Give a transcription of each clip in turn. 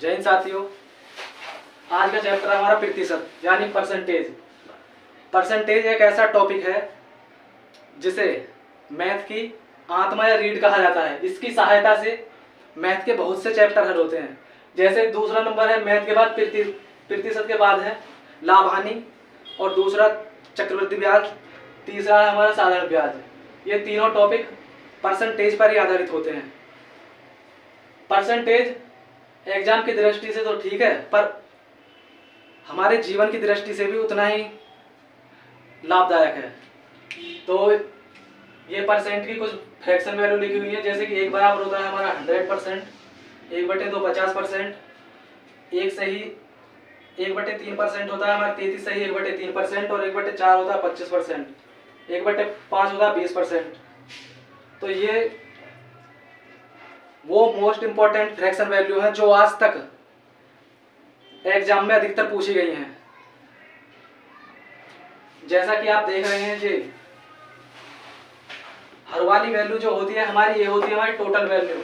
जय हिंद साथियों। आज का चैप्टर है हमारा प्रतिशत यानी परसेंटेज। परसेंटेज एक ऐसा टॉपिक है जिसे मैथ की आत्मा या रीढ़ कहा जाता है। इसकी सहायता से मैथ के बहुत से चैप्टर हल होते हैं। जैसे दूसरा नंबर है मैथ के बाद प्रतिशत के बाद है लाभ हानि, और दूसरा चक्रवृद्धि ब्याज, तीसरा है हमारा साधारण ब्याज। ये तीनों टॉपिक परसेंटेज पर ही आधारित होते हैं। परसेंटेज एग्जाम की दृष्टि से तो ठीक है, पर हमारे जीवन की दृष्टि से भी उतना ही लाभदायक है। तो ये परसेंट की कुछ फ्रैक्शन वैल्यू लिखी हुई है, जैसे कि एक बराबर होता है हमारा 100%, 1/2 50%, एक सही 1/3% होता है हमारा 33 सही 1/3%, और 1/4 होता है 25%, 1/5 होता है 20%। तो ये वो मोस्ट इंपॉर्टेंट फ्रैक्शन वैल्यू है जो आज तक एग्जाम में अधिकतर पूछी गई हैं। जैसा कि आप देख रहे हैं जी, हर वाली वैल्यू जो होती है हमारी, ये होती है हमारी टोटल वैल्यू,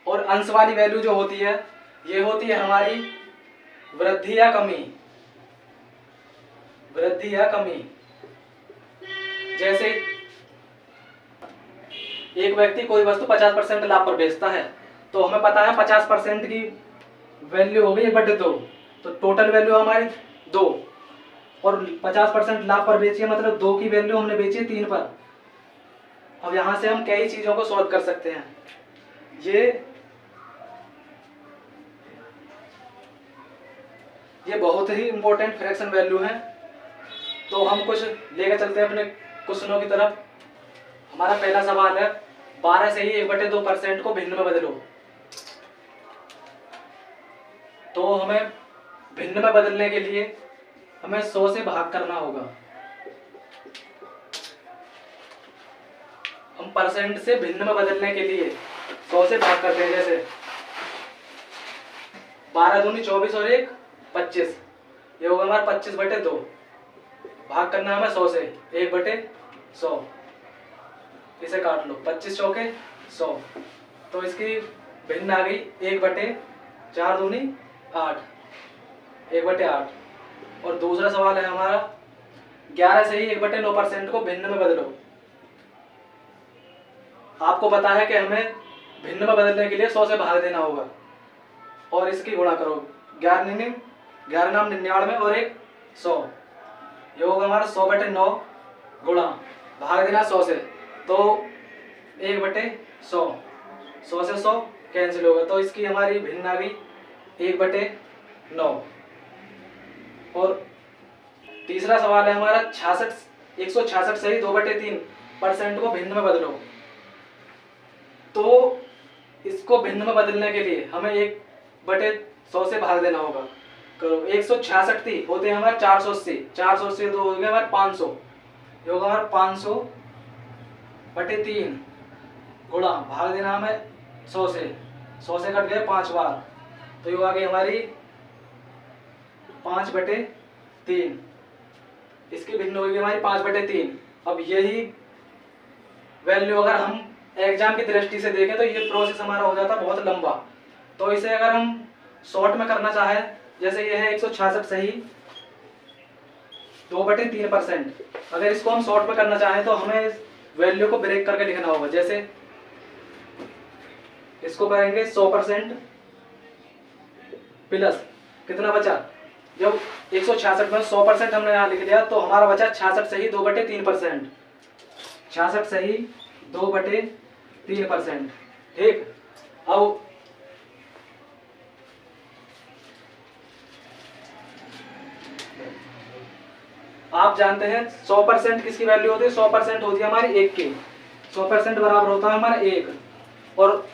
और अंश वाली वैल्यू जो होती है ये होती है हमारी वृद्धि या कमी। वृद्धि या कमी, जैसे एक व्यक्ति कोई वस्तु 50% लाभ पर बेचता है, तो हमें पता है 50% की वैल्यू हो गई 1/2, तो टोटल वैल्यू हमारी 2, और 50% लाभ पर बेची है, मतलब 2 की वैल्यू हमने बेची है 3 पर। अब यहां से हम कई चीजों को सॉल्व कर सकते हैं। ये बहुत ही इंपॉर्टेंट फ्रैक्शन वैल्यू है। तो हम कुछ लेकर चलते हैं अपने क्वेश्चनों की तरफ। हमारा पहला सवाल है 12 से ही 1/2% को भिन्न में बदलो। तो हमें भिन्न में बदलने के लिए हमें 100 से भाग करना होगा। हम परसेंट से भिन्न में बदलने के लिए 100 से भाग करते हैं। जैसे 12 दूनी 24 और 1 25, ये होगा हमारा 25/2। भाग करना है हमें 100 से, 1/100, इसे काट लो, 25 चौके 100। तो इसकी भिन्न आ गई 1/4 दूनी 8, 1/8। और दूसरा सवाल है हमारा 11 से ही 1/9% को भिन्न में बदलो। आपको पता है कि हमें भिन्न में बदलने के लिए 100 से भाग देना होगा, और इसकी गुणा करो, 11 नाम 99 और 1 100, ये होगा हमारा 100/9 गुणा भाग देना 100 से, तो 1/100, 100 से 100 कैंसिल होगा, तो इसकी हमारी भिन्न आ गई 1/9। और तीसरा सवाल है हमारा 166 से ही 2/3% को भिन्न में बदलो। तो इसको भिन्न में बदलने के लिए हमें 1/100 से भाग देना होगा। करो, 166 थी, होते हैं हमारे 480, 480 2 हो गए हमारे 500, ये होगा हमारा 500/3 गुणा भाग देना हमें 100 से, 100 से कट गए 5 बार, तो ये आ गई हमारी 5/3। इसकी भिन्न होगी हमारी 5/3। अब यही वैल्यू अगर हम एग्जाम की दृष्टि से देखें तो ये प्रोसेस हमारा हो जाता बहुत लंबा। तो इसे अगर हम शॉर्ट में करना चाहें, जैसे ये है 166 सही 2/3%, अगर इसको हम शॉर्ट में करना चाहें तो हमें वैल्यू को ब्रेक करके लिखना होगा। जैसे इसको करेंगे 100% प्लस कितना बचा, जब 166 में 100% हमने यहाँ लिख लिया तो हमारा बचा 66 सही 2/3%, 66 सही 2/3%। ठीक, अब आप जानते हैं 100% किसकी वैल्यू होती है, 100% होती है हमारी 1 की। 100% बराबर होता है हमारा 1, और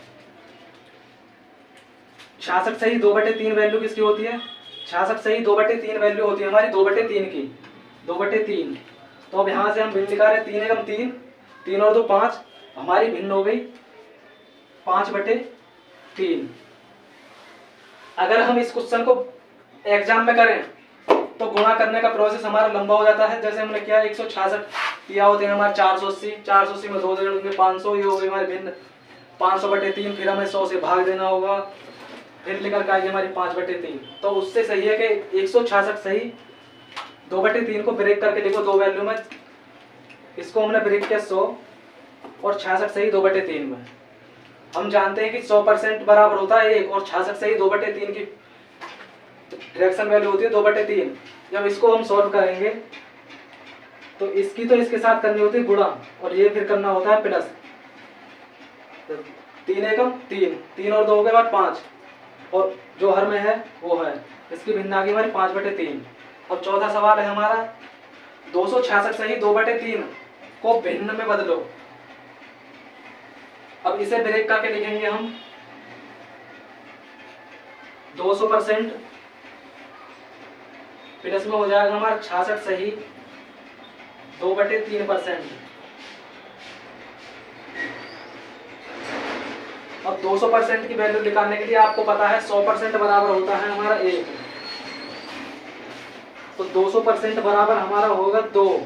66 सही 2/3 वैल्यू किसकी होती है, 66 सही 2/3 वैल्यू होती है हमारी 2/3 की, 2/3। तो अब यहां से हम भिन्न निकाल रहे हैं, 3 एकम 3, 3 और 2 5, हमारी भिन्न हो गई 5/3। अगर हम इस क्वेश्चन को एग्जाम में करें तो गुणा करने का प्रोसेस हमारा लंबा हो जाता है। जैसे हमने किया 166 दिया होते हैं हमारे 480, 480 में 2 जोड़ देंगे 500, ये हो गई हमारी भिन्न 500/3, फिर हमें 100 से भाग देना होगा, फिर निकल के आएगी हमारी 5/3। तो उससे सही है कि 166 सही 2/3 को ब्रेक करके लिखो दो वैल्यू में। इसको हमने ब्रेक किया 100 और 66 सही 2/3 में। हम जानते हैं कि 100% बराबर होता है 1 और 66 सही 2/3 की फ्रैक्शन वैल्यू होती है 2/3। जब इसको हम सॉल्व करेंगे तो इसकी तो इसके साथ करनी होती है गुणा और ये फिर करना होता है प्लस। तो 3 एकम 3, 3 और 2 के बाद 5 और जो हर में है वो है, इसकी भिन्न आ गई हमारी 5/3। अब चौथा सवाल है हमारा 266 सही 2/3 को भिन्न में बदलो। अब इसे ब्रेक करके लिखेंगे हम 200% प्लस में हो जाएगा हमारा 66 सही 2/3%। अब 200% की वैल्यू निकालने के लिए आपको पता है 100% बराबर होता है हमारा 1, तो 200% बराबर हमारा होगा 2।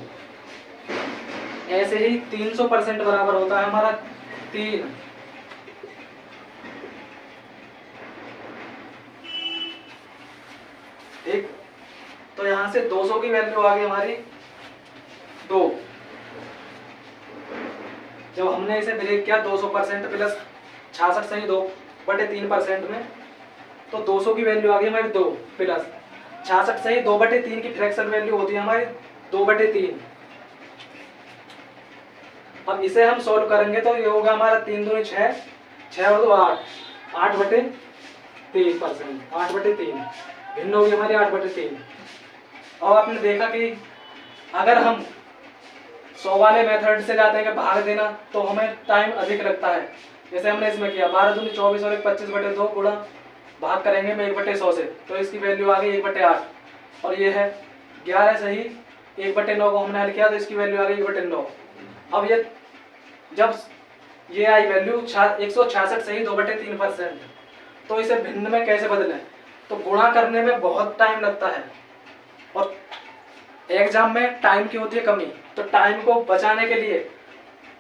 ऐसे ही 300% बराबर होता है हमारा 3। ठीक, तो यहां से 200 की वैल्यू आ गई हमारी 2। जब हमने इसे ब्रेक किया 200% प्लस 66 सही 2/3% में, तो 200 की वैल्यू आ गई हमारी 2 प्लस 66 सही 2/3 की फ्रैक्शन वैल्यू होती है हमारी 2/3। अब इसे हम सॉल्व करेंगे तो ये होगा हमारा 3 दूनी 6, 6 और 2 8, 8/3%, 8/3 भिन्न होगी हमारी 8/3। और आपने देखा कि अगर हम 100 वाले मेथड से जाते हैं कि भाग देना, तो हमें टाइम अधिक लगता है। जैसे हमने इसमें किया 12 दूनी 24 और 25/2 गुणा भाग करेंगे में 1/100 से, तो इसकी वैल्यू आ गई 1/8। और ये है 11 सही 1/9 को हमने हल किया तो इसकी वैल्यू आ गई 1/9। अब ये जब ये आई वैल्यू 166 सही 2/3%, तो इसे भिन्न में कैसे बदलें? तो गुणा करने में बहुत टाइम लगता है और एग्जाम में टाइम की होती है कमी, तो टाइम को बचाने के लिए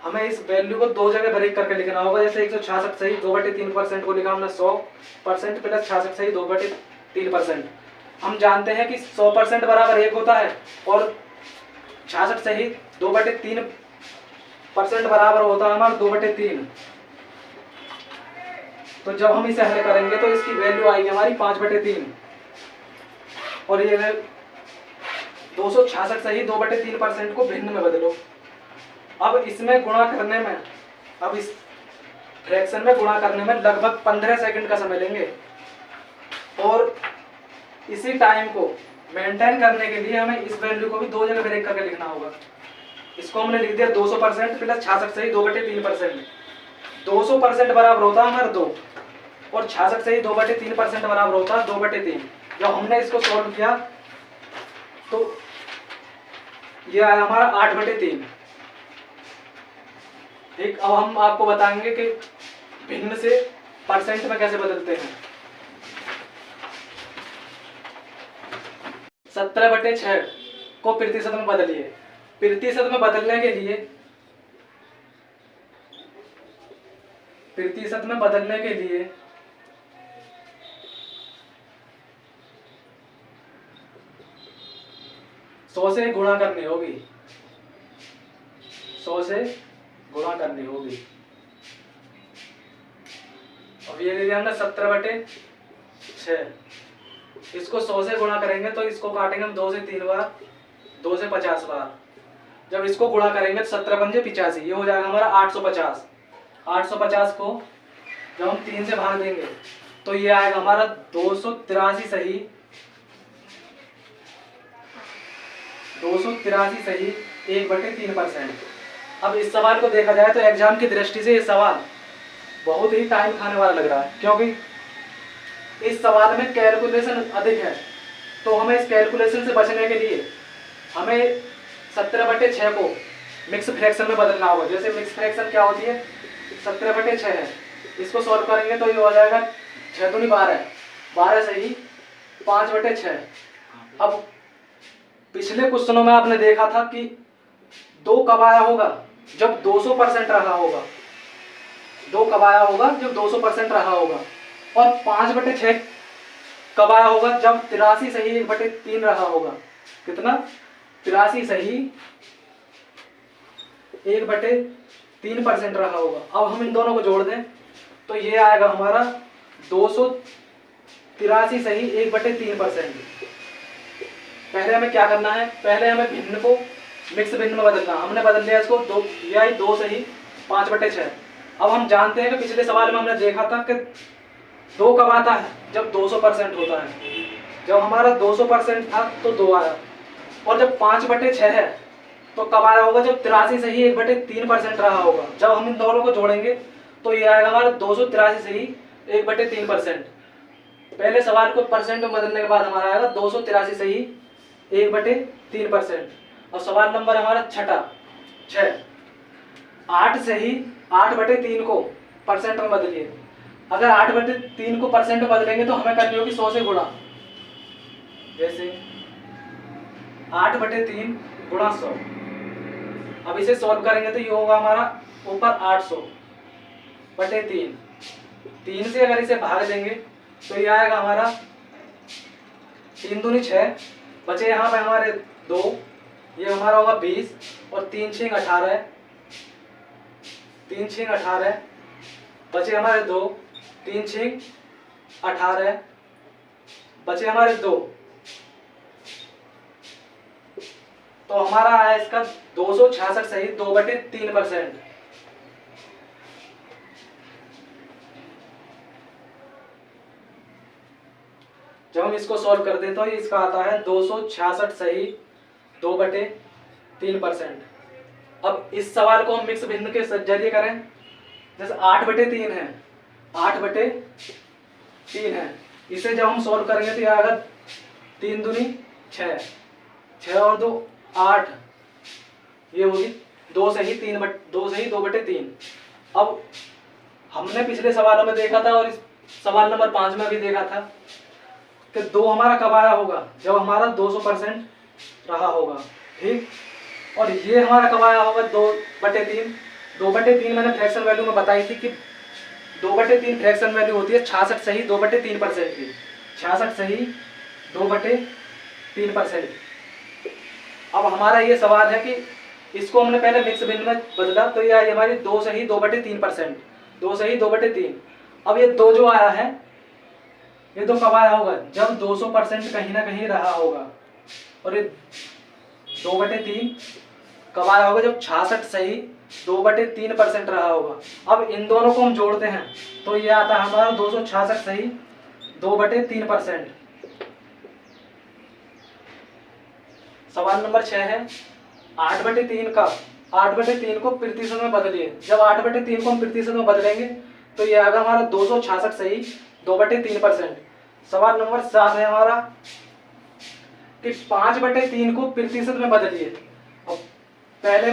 हमें इस वैल्यू को दो जगह ब्रेक करके लिखना होगा। जैसे 166 सही 2/3% को लिखा हमने 100% प्लस 66 सही 2/3%। हम जानते हैं कि 100% बराबर 1 होता है और 66 सही 2/3% बराबर होता है हमारा 2/3। तो जब हम इसे हल करेंगे तो इसकी वैल्यू आएगी हमारी 5/3 और ये 266 सही 2/3% को भिन्न में बदलो। अब इसमें गुणा करने में, अब इस फ्रैक्शन में गुणा करने में लगभग 15 सेकंड का समय लेंगे और इसी टाइम को मेंटेन करने के लिए हमें इस वैल्यू को भी दो जगह ब्रेक करके लिखना होगा। इसको हमने लिख दिया 200% प्लस 66 सही 2/3%। 200% बराबर होता है हमारा 2 और 66 सही 2/3% बराबर होता है 2/3। जब हमने इसको सॉल्व किया तो ये आया हमारा 8/3। ठीक, अब हम आपको बताएंगे कि भिन्न से परसेंट में कैसे बदलते हैं। 17/6 को प्रतिशत में बदलिए। प्रतिशत में बदलने के लिए, प्रतिशत में बदलने के लिए 100 से गुणा करनी होगी, 100 से गुणा करनी होगी। अब ये ले लिया हमने 17/6, इसको 100 से गुणा करेंगे तो इसको काटेंगे हम 2 से 3 बार, 2 से 50 बार। जब इसको गुणा करेंगे तो 17 पंजे 85, ये हो जाएगा हमारा 850। 850 को जब हम 3 से भाग देंगे तो ये आएगा हमारा 283 सही 1/3%। अब इस सवाल को देखा जाए तो एग्जाम की दृष्टि से ये सवाल बहुत ही टाइम खाने वाला लग रहा है, क्योंकि इस सवाल में कैलकुलेशन अधिक है। तो हमें इस कैलकुलेशन से बचने के लिए हमें 17/6 को मिक्स फ्रैक्शन में बदलना होगा। जैसे मिक्स फ्रैक्शन क्या होती है, 17/6 है, इसको सॉल्व करेंगे तो ये हो जाएगा 6 दूनी 12, 12 सही 5/6। अब पिछले क्वेश्चनों में आपने देखा था कि 2 कब आया होगा, जब 200% रहा होगा। 2 कब आया होगा? जब 200% रहा होगा। और 5/6 कब आया होगा? जब 83 सही 1/3 रहा होगा। कितना? 83 सही 1/3% रहा होगा। अब हम इन दोनों को जोड़ दें तो ये आएगा हमारा 283 सही 1/3%। पहले हमें क्या करना है? पहले हमें भिन्न को मिक्स भिन्न में बदलना। हमने बदल लिया इसको, 2 ये आई 2 सही 5/6। अब हम जानते हैं कि पिछले सवाल में हमने देखा था कि 2 कब आता है? जब 200% होता है। जब हमारा 200% था तो 2 आया। और जब 5/6 है तो कब आया होगा? जब 83 सही 1/3% रहा होगा। जब हम इन दोनों को जोड़ेंगे तो ये आएगा हमारा 283 सही 1/3%। पहले सवाल को परसेंट में बदलने के बाद हमारा आएगा 283 सही 1/3%। और सवाल नंबर हमारा छठा 6, 8 सही 8/3 को परसेंट में बदलिए। अगर 8/3 को परसेंट में बदलेंगे तो हमें करनी होगी 100 से गुणा। जैसे 8/3 गुणा 100। अब इसे सॉल्व करेंगे तो ये होगा हमारा ऊपर 800/3। 3 से अगर इसे भाग देंगे तो ये आएगा हमारा 3 दूनी 6, बचे यहाँ पे हमारे 2, ये हमारा होगा 20 और 3 6 18, 3 6 18, बचे हमारे 2, 3 6 18, बचे हमारे 2। तो हमारा आया इसका 266 सही 2/3%। जब हम इसको सॉल्व कर दें तो इसका आता है 266 सही 2/3%। अब इस सवाल को हम मिक्स भिन्न के जरिए करें। जैसे 8/3 है, 8/3 है, इसे जब हम सॉल्व करेंगे तो यह आएगा 3 दूनी 6, 6 और 2 8, ये होगी 2 सही 2/3। अब हमने पिछले सवालों में देखा था और इस सवाल नंबर 5 में भी देखा था कि 2 हमारा कब आया होगा? जब हमारा 200% रहा होगा। ठीक, और ये हमारा कब आया होगा? 2/3। 2/3 मैंने फ्रैक्शन वैल्यू में बताई थी कि 2/3 फ्रैक्शन वैल्यू होती है 66 सही 2/3% की। 66 सही 2/3%। अब हमारा ये सवाल है कि इसको हमने पहले मिक्स भिन्न में बदला तो ये आई हमारी 2 सही 2/3%। 2 सही 2/3। अब ये 2 जो आया है ये 2 कब आया होगा? जब 200% कहीं ना कहीं रहा होगा। और ये 2/3 कब आया होगा? जब 66 सही 2/3% रहा होगा। अब इन दोनों को हम जोड़ते हैं तो ये आता है हमारा 266 सही 2/3%। सवाल नंबर 6 है 8/3 का 8/3 को प्रतिशत में बदलिए। जब 8/3 को हम प्रतिशत में बदलेंगे तो ये आएगा हमारा 266 सही 2/3%। सवाल नंबर 7 है हमारा कि 5/3 को प्रतिशत में बदलिए। अब पहले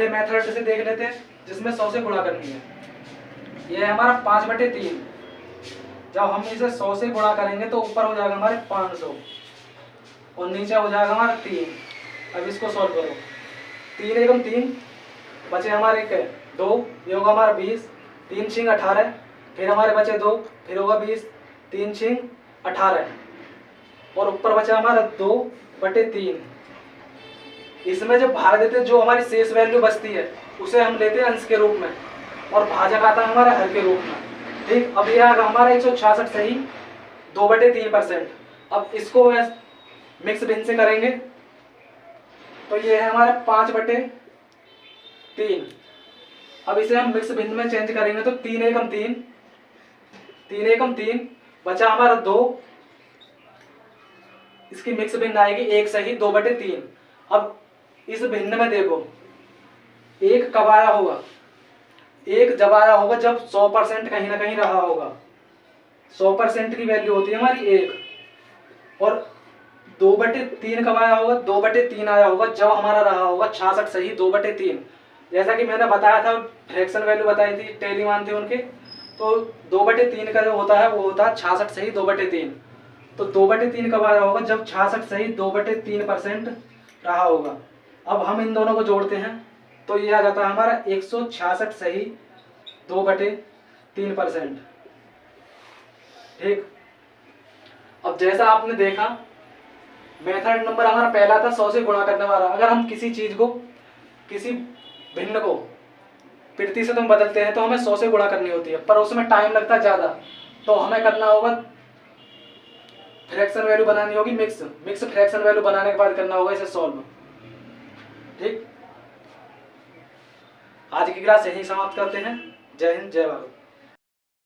मेथड से देख लेते हैं जिसमें 100 से गुणा करनी है। यह है हमारा 5/3। जब हम इसे 100 से गुणा करेंगे तो ऊपर हो जाएगा हमारे 500 और नीचे हो जाएगा हमारा 3। अब इसको सॉल्व करो। 3 एकम 3, बचे हमारे 2, ये होगा हमारा 20, 3 6 18, फिर हमारे बचे 2, फिर होगा 20, 3 6 18 और ऊपर बचा हमारा 2/3। इसमें जब भाग देते जो हमारी शेष वैल्यू बचती है उसे हम लेते हैं अंश के रूप में और भाजक आता है हमारा हर के रूप में। ठीक, अब यह आएगा हमारा 166 सही 2/3%। अब इसको मिक्स भिन्न से करेंगे तो ये है हमारा 5/3। अब इसे हम मिक्स भिन्न में चेंज करेंगे तो 3 एकम 3, 3 एकम 3, बचा हमारा 2। इसकी मिक्स भिन्न आएगी 1 सही 2/3। अब इस भिन्न में देखो 1 कब आया होगा? 1 जब आया होगा जब 100% कहीं ना कहीं रहा होगा। 100% की वैल्यू होती है हमारी 1। और 2/3 कब आया होगा? 2/3 आया होगा जब हमारा रहा होगा 66 सही 2/3। जैसा कि मैंने बताया था, फ्रैक्शन वैल्यू बताई थी, टेली मान थे उनके, तो 2/3 का जो होता है वो होता है 66 सही 2/3। तो 2/3 कब आया होगा? जब 66 सही 2/3% रहा होगा। अब हम इन दोनों को जोड़ते हैं तो ये आ जाता है हमारा 166 सही 2/3%। ठीक, अब जैसा आपने देखा मेथड नंबर हमारा पहला था 100 से गुणा करने वाला। अगर हम किसी चीज को, किसी भिन्न को प्रति से तुम बदलते हैं तो हमें 100 से गुणा करनी होती है, पर उसमें टाइम लगता है ज्यादा। तो हमें करना होगा फ्रैक्शन वैल्यू बनानी होगी, मिक्स फ्रैक्शन वैल्यू बनाने के बाद करना होगा इसे सॉल्व। ठीक, आज की क्लास यहीं समाप्त करते हैं। जय हिंद, जय भारत।